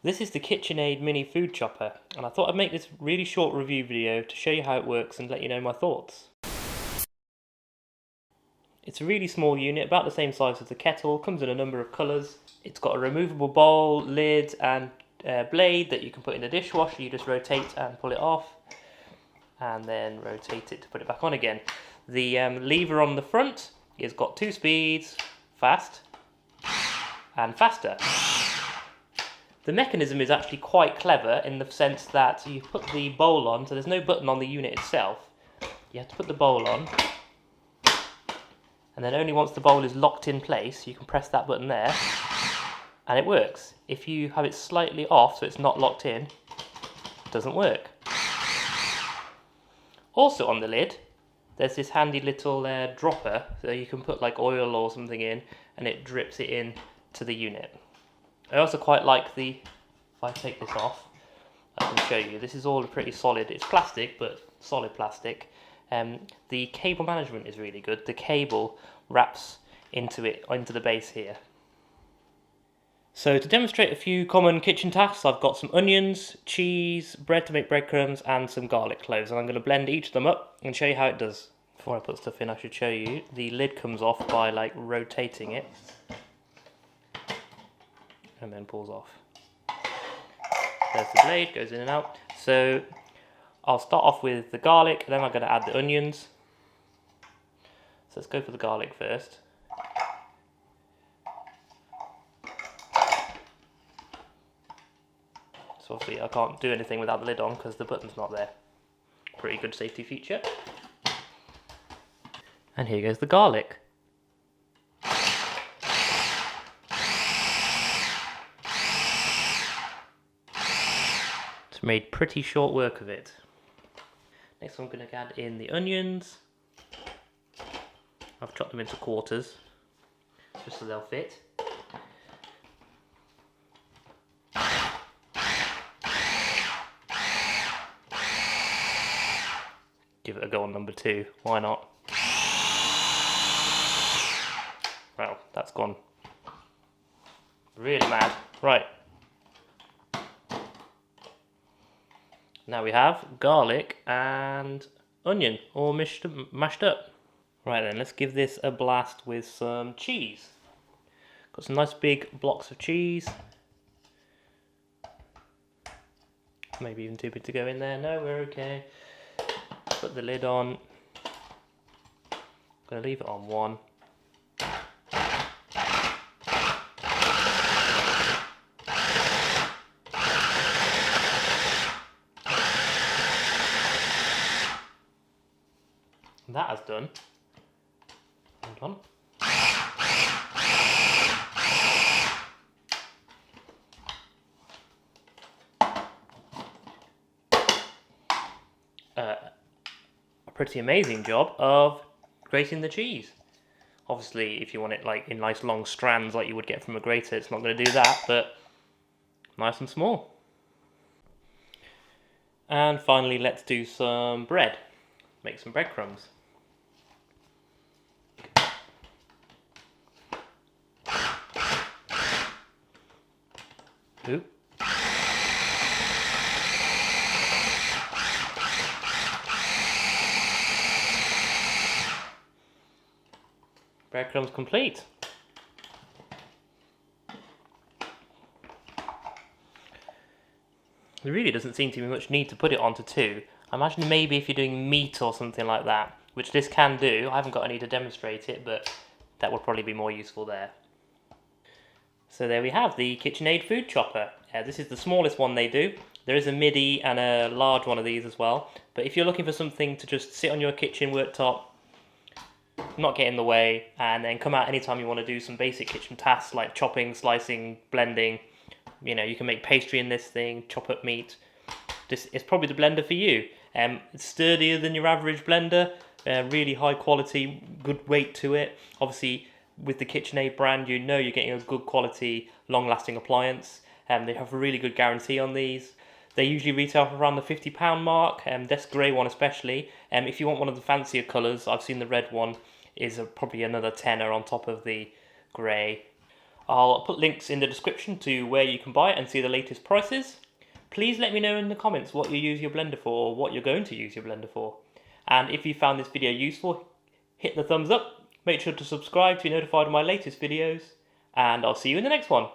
This is the KitchenAid mini food chopper, and I thought I'd make this really short review video to show you how it works and let you know my thoughts. It's a really small unit, about the same size as the kettle, comes in a number of colours. It's got a removable bowl, lid and blade that you can put in the dishwasher. You just rotate and pull it off, and then rotate it to put it back on again. The lever on the front has got 2 speeds, fast and faster. The mechanism is actually quite clever in the sense that you put the bowl on, so there's no button on the unit itself. You have to put the bowl on, and then only once the bowl is locked in place, you can press that button there, and it works. If you have it slightly off, so it's not locked in, it doesn't work. Also on the lid, there's this handy little dropper, so you can put like oil or something in, and it drips it in to the unit. I also quite like if I take this off, I can show you, this is all pretty solid. It's plastic, but solid plastic. The cable management is really good. The cable wraps into the base here. So to demonstrate a few common kitchen tasks, I've got some onions, cheese, bread to make breadcrumbs, and some garlic cloves, and I'm going to blend each of them up and show you how it does. Before I put stuff in, I should show you, the lid comes off by like rotating it, and then pulls off. There's the blade, goes in and out. So I'll start off with the garlic, then I'm going to add the onions. So let's go for the garlic first. So obviously I can't do anything without the lid on because the button's not there. Pretty good safety feature. And here goes the garlic. It's made pretty short work of it. Next I'm going to add in the onions. I've chopped them into quarters, just so they'll fit. Give it a go on number 2, why not? Well, that's gone really mad. Right. Now we have garlic and onion all mashed up. Right then, let's give this a blast with some cheese. Got some nice big blocks of cheese. Maybe even too big to go in there. No, we're okay. Put the lid on. Gonna leave it on 1. That has done. Hold on. A pretty amazing job of grating the cheese. Obviously, if you want it like in nice long strands like you would get from a grater, it's not going to do that, but nice and small. And finally, let's do some bread. Make some breadcrumbs. Ooh. Breadcrumbs complete. There really doesn't seem to be much need to put it onto 2. I imagine maybe if you're doing meat or something like that, which this can do. I haven't got any to demonstrate it, but that would probably be more useful there. So there we have the KitchenAid food chopper. This is the smallest one they do. There is a midi and a large one of these as well. But if you're looking for something to just sit on your kitchen worktop, not get in the way, and then come out anytime you want to do some basic kitchen tasks like chopping, slicing, blending. You know, you can make pastry in this thing, chop up meat. This is probably the blender for you. It's sturdier than your average blender, really high quality, good weight to it. Obviously, with the KitchenAid brand, you know you're getting a good quality, long-lasting appliance. They have a really good guarantee on these. They usually retail for around the £50 mark, this grey one especially. If you want one of the fancier colours, I've seen the red one is probably another tenner on top of the grey. I'll put links in the description to where you can buy it and see the latest prices. Please let me know in the comments what you use your blender for, or what you're going to use your blender for. And if you found this video useful, hit the thumbs up, make sure to subscribe to be notified of my latest videos, and I'll see you in the next one.